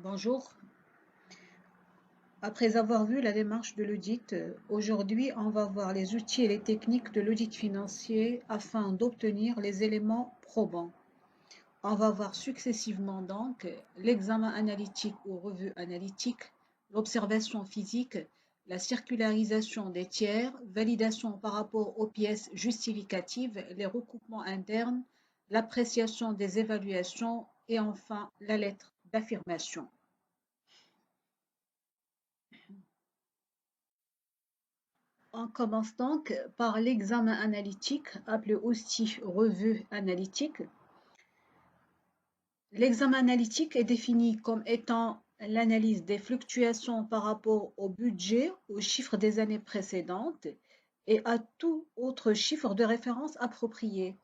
Bonjour. Après avoir vu la démarche de l'audit, aujourd'hui on va voir les outils et les techniques de l'audit financier afin d'obtenir les éléments probants. On va voir successivement donc l'examen analytique ou revue analytique, l'observation physique, la circularisation des tiers, validation par rapport aux pièces justificatives, les recoupements internes, l'appréciation des évaluations et enfin la lettre d'affirmation. On commence donc par l'examen analytique, appelé aussi revue analytique. L'examen analytique est défini comme étant l'analyse des fluctuations par rapport au budget, aux chiffres des années précédentes et à tout autre chiffre de référence approprié.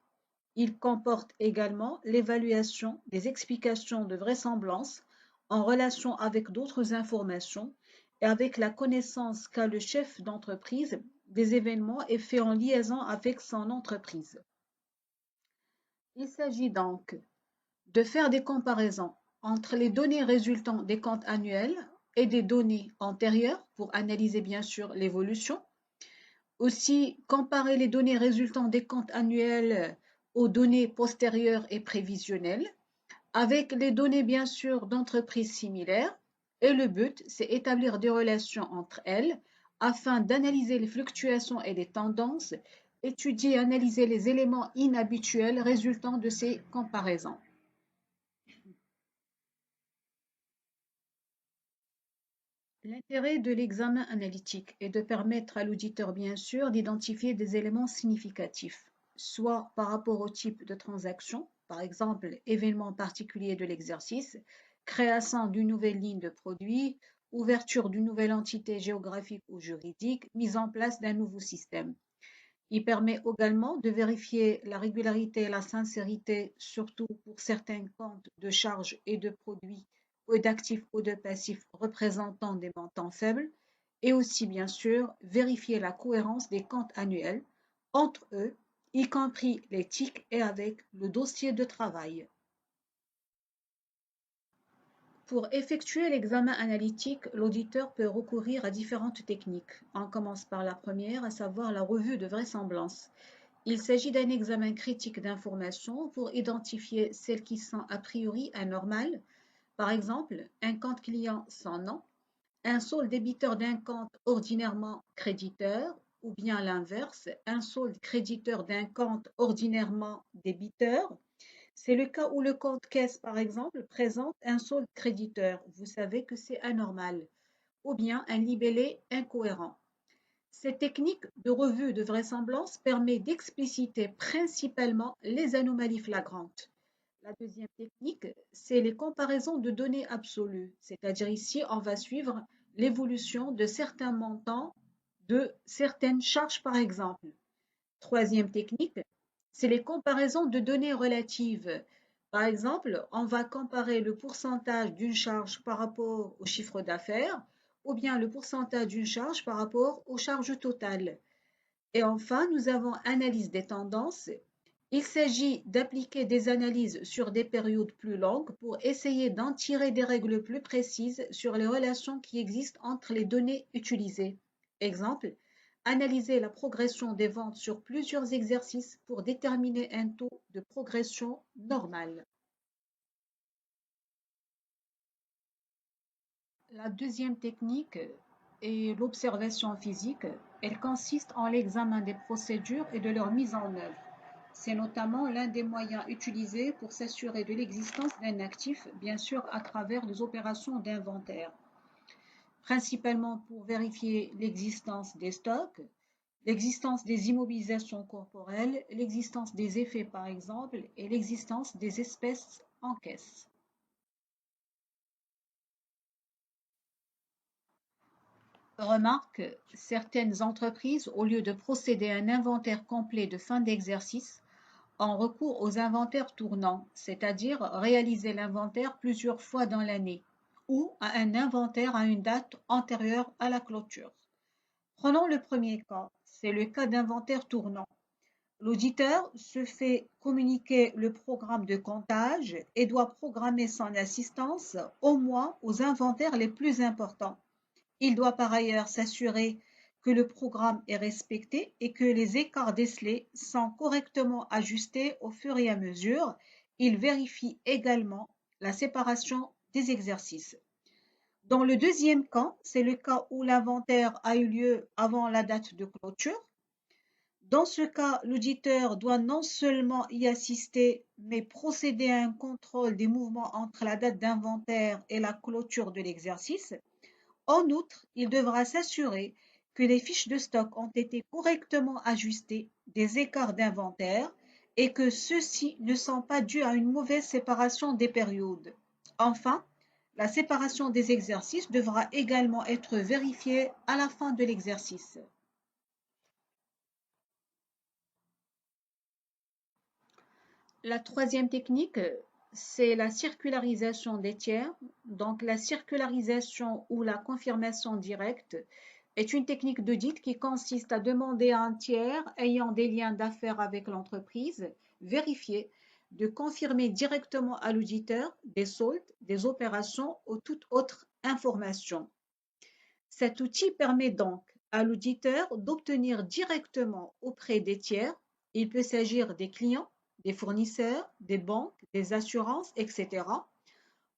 Il comporte également l'évaluation des explications de vraisemblance en relation avec d'autres informations et avec la connaissance qu'a le chef d'entreprise des événements et faits en liaison avec son entreprise. Il s'agit donc de faire des comparaisons entre les données résultant des comptes annuels et des données antérieures pour analyser bien sûr l'évolution. Aussi, comparer les données résultant des comptes annuels aux données postérieures et prévisionnelles, avec les données bien sûr d'entreprises similaires. Et le but, c'est établir des relations entre elles afin d'analyser les fluctuations et les tendances, étudier et analyser les éléments inhabituels résultant de ces comparaisons. L'intérêt de l'examen analytique est de permettre à l'auditeur, bien sûr, d'identifier des éléments significatifs, soit par rapport au type de transaction, par exemple, événement particulier de l'exercice, création d'une nouvelle ligne de produit, ouverture d'une nouvelle entité géographique ou juridique, mise en place d'un nouveau système. Il permet également de vérifier la régularité et la sincérité, surtout pour certains comptes de charges et de produits ou d'actifs ou de passifs représentant des montants faibles, et aussi bien sûr vérifier la cohérence des comptes annuels entre eux, y compris les TIC et avec le dossier de travail. Pour effectuer l'examen analytique, l'auditeur peut recourir à différentes techniques. On commence par la première, à savoir la revue de vraisemblance. Il s'agit d'un examen critique d'informations pour identifier celles qui sont a priori anormales, par exemple un compte client sans nom, un solde débiteur d'un compte ordinairement créditeur, ou bien l'inverse, un solde créditeur d'un compte ordinairement débiteur. C'est le cas où le compte caisse, par exemple, présente un solde créditeur. Vous savez que c'est anormal. Ou bien un libellé incohérent. Cette technique de revue de vraisemblance permet d'expliciter principalement les anomalies flagrantes. La deuxième technique, c'est les comparaisons de données absolues, c'est-à-dire ici, on va suivre l'évolution de certains montants de certaines charges, par exemple. Troisième technique, c'est les comparaisons de données relatives. Par exemple, on va comparer le pourcentage d'une charge par rapport au chiffre d'affaires ou bien le pourcentage d'une charge par rapport aux charges totales. Et enfin, nous avons analyse des tendances. Il s'agit d'appliquer des analyses sur des périodes plus longues pour essayer d'en tirer des règles plus précises sur les relations qui existent entre les données utilisées. Exemple, analyser la progression des ventes sur plusieurs exercices pour déterminer un taux de progression normal. La deuxième technique est l'observation physique. Elle consiste en l'examen des procédures et de leur mise en œuvre. C'est notamment l'un des moyens utilisés pour s'assurer de l'existence d'un actif, bien sûr à travers les opérations d'inventaire, principalement pour vérifier l'existence des stocks, l'existence des immobilisations corporelles, l'existence des effets par exemple, et l'existence des espèces en caisse. Remarque, certaines entreprises, au lieu de procéder à un inventaire complet de fin d'exercice, ont recours aux inventaires tournants, c'est-à-dire réaliser l'inventaire plusieurs fois dans l'année, ou à un inventaire à une date antérieure à la clôture. Prenons le premier cas, c'est le cas d'inventaire tournant. L'auditeur se fait communiquer le programme de comptage et doit programmer son assistance au moins aux inventaires les plus importants. Il doit par ailleurs s'assurer que le programme est respecté et que les écarts décelés sont correctement ajustés au fur et à mesure. Il vérifie également la séparation des exercices. Dans le deuxième cas, c'est le cas où l'inventaire a eu lieu avant la date de clôture. Dans ce cas, l'auditeur doit non seulement y assister, mais procéder à un contrôle des mouvements entre la date d'inventaire et la clôture de l'exercice. En outre, il devra s'assurer que les fiches de stock ont été correctement ajustées des écarts d'inventaire et que ceux-ci ne sont pas dus à une mauvaise séparation des périodes. Enfin, la séparation des exercices devra également être vérifiée à la fin de l'exercice. La troisième technique, c'est la circularisation des tiers. Donc la circularisation ou la confirmation directe est une technique d'audit qui consiste à demander à un tiers ayant des liens d'affaires avec l'entreprise vérifiée de confirmer directement à l'auditeur des soldes, des opérations ou toute autre information. Cet outil permet donc à l'auditeur d'obtenir directement auprès des tiers, il peut s'agir des clients, des fournisseurs, des banques, des assurances, etc.,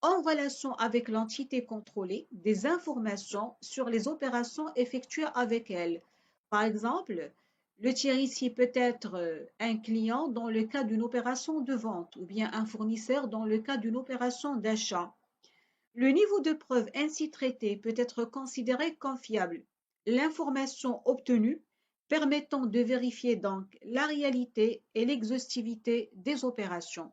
en relation avec l'entité contrôlée, des informations sur les opérations effectuées avec elle. Par exemple, le tiers ici peut être un client dans le cas d'une opération de vente ou bien un fournisseur dans le cas d'une opération d'achat. Le niveau de preuve ainsi traité peut être considéré comme fiable. L'information obtenue permettant de vérifier donc la réalité et l'exhaustivité des opérations.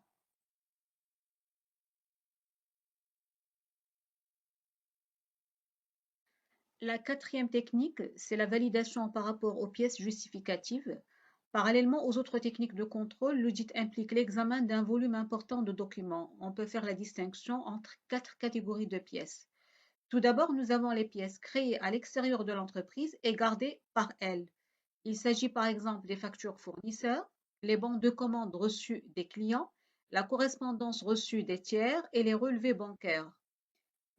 La quatrième technique, c'est la validation par rapport aux pièces justificatives. Parallèlement aux autres techniques de contrôle, l'audit implique l'examen d'un volume important de documents. On peut faire la distinction entre quatre catégories de pièces. Tout d'abord, nous avons les pièces créées à l'extérieur de l'entreprise et gardées par elle. Il s'agit par exemple des factures fournisseurs, les bons de commande reçus des clients, la correspondance reçue des tiers et les relevés bancaires.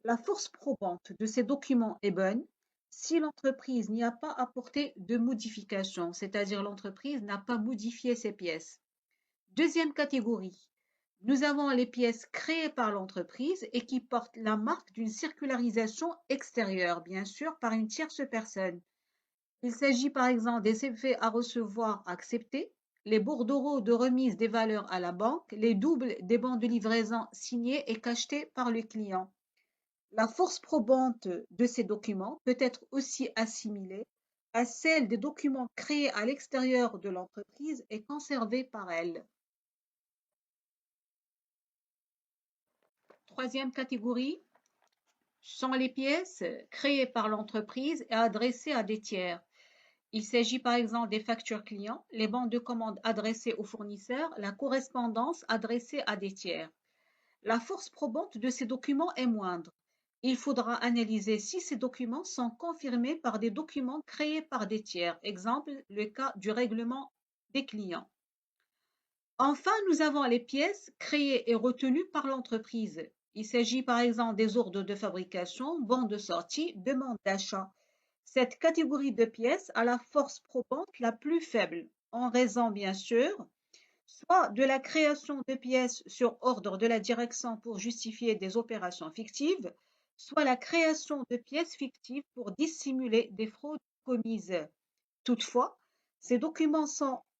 La force probante de ces documents est bonne si l'entreprise n'y a pas apporté de modifications, c'est-à-dire l'entreprise n'a pas modifié ses pièces. Deuxième catégorie, nous avons les pièces créées par l'entreprise et qui portent la marque d'une circularisation extérieure, bien sûr, par une tierce personne. Il s'agit par exemple des effets à recevoir acceptés, les bordereaux de remise des valeurs à la banque, les doubles des bons de livraison signés et cachetés par le client. La force probante de ces documents peut être aussi assimilée à celle des documents créés à l'extérieur de l'entreprise et conservés par elle. Troisième catégorie sont les pièces créées par l'entreprise et adressées à des tiers. Il s'agit par exemple des factures clients, les bons de commande adressés aux fournisseurs, la correspondance adressée à des tiers. La force probante de ces documents est moindre. Il faudra analyser si ces documents sont confirmés par des documents créés par des tiers, exemple le cas du règlement des clients. Enfin, nous avons les pièces créées et retenues par l'entreprise. Il s'agit par exemple des ordres de fabrication, bons de sortie, demandes d'achat. Cette catégorie de pièces a la force probante la plus faible, en raison bien sûr, soit de la création de pièces sur ordre de la direction pour justifier des opérations fictives, soit la création de pièces fictives pour dissimuler des fraudes commises. Toutefois, ces documents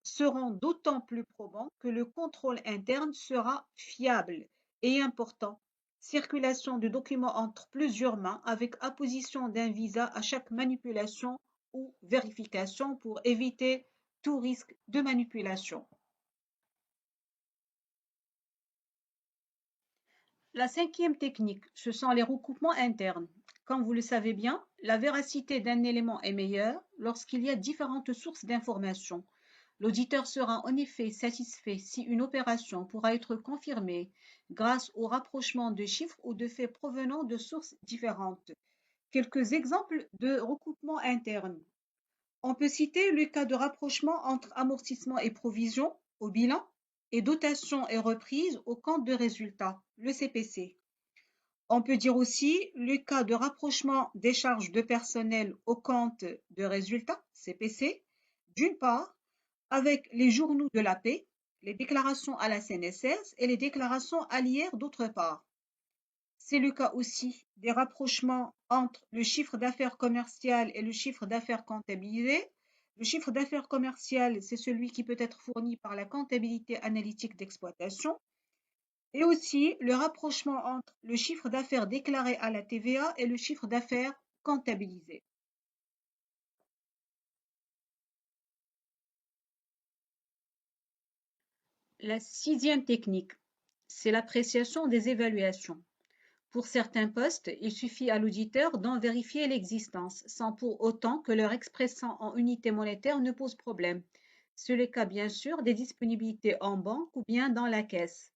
seront d'autant plus probants que le contrôle interne sera fiable et important. Circulation de documents entre plusieurs mains avec apposition d'un visa à chaque manipulation ou vérification pour éviter tout risque de manipulation. La cinquième technique, ce sont les recoupements internes. Comme vous le savez bien, la véracité d'un élément est meilleure lorsqu'il y a différentes sources d'informations. L'auditeur sera en effet satisfait si une opération pourra être confirmée grâce au rapprochement de chiffres ou de faits provenant de sources différentes. Quelques exemples de recoupements internes. On peut citer le cas de rapprochement entre amortissement et provision au bilan et dotation et reprise au compte de résultat, le CPC. On peut dire aussi le cas de rapprochement des charges de personnel au compte de résultat, CPC, d'une part, avec les journaux de la paie, les déclarations à la CNSS et les déclarations à l'IR d'autre part. C'est le cas aussi des rapprochements entre le chiffre d'affaires commercial et le chiffre d'affaires comptabilisé. Le chiffre d'affaires commercial, c'est celui qui peut être fourni par la comptabilité analytique d'exploitation. Et aussi le rapprochement entre le chiffre d'affaires déclaré à la TVA et le chiffre d'affaires comptabilisé. La sixième technique, c'est l'appréciation des évaluations. Pour certains postes, il suffit à l'auditeur d'en vérifier l'existence, sans pour autant que leur expression en unité monétaire ne pose problème. C'est le cas bien sûr des disponibilités en banque ou bien dans la caisse.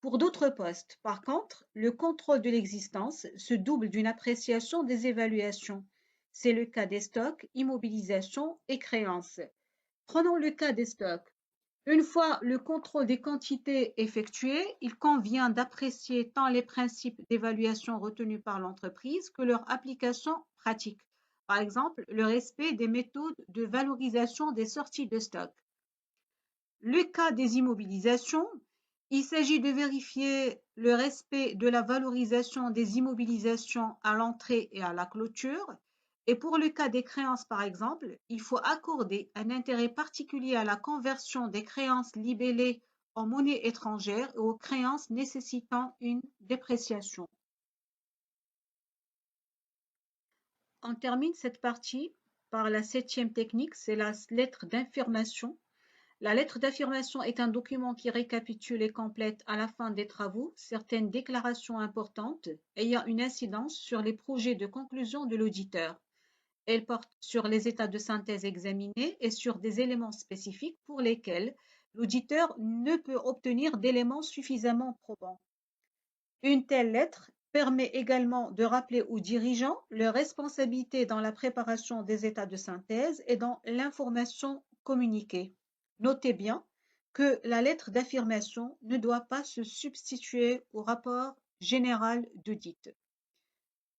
Pour d'autres postes, par contre, le contrôle de l'existence se double d'une appréciation des évaluations. C'est le cas des stocks, immobilisations et créances. Prenons le cas des stocks. Une fois le contrôle des quantités effectué, il convient d'apprécier tant les principes d'évaluation retenus par l'entreprise que leur application pratique. Par exemple, le respect des méthodes de valorisation des sorties de stock. Le cas des immobilisations, il s'agit de vérifier le respect de la valorisation des immobilisations à l'entrée et à la clôture. Et pour le cas des créances, par exemple, il faut accorder un intérêt particulier à la conversion des créances libellées en monnaie étrangère et aux créances nécessitant une dépréciation. On termine cette partie par la septième technique, c'est la lettre d'information. La lettre d'affirmation est un document qui récapitule et complète à la fin des travaux certaines déclarations importantes ayant une incidence sur les projets de conclusion de l'auditeur. Elle porte sur les états de synthèse examinés et sur des éléments spécifiques pour lesquels l'auditeur ne peut obtenir d'éléments suffisamment probants. Une telle lettre permet également de rappeler aux dirigeants leur responsabilité dans la préparation des états de synthèse et dans l'information communiquée. Notez bien que la lettre d'affirmation ne doit pas se substituer au rapport général d'audit.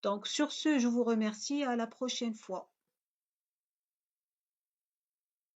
Donc sur ce, je vous remercie, à la prochaine fois.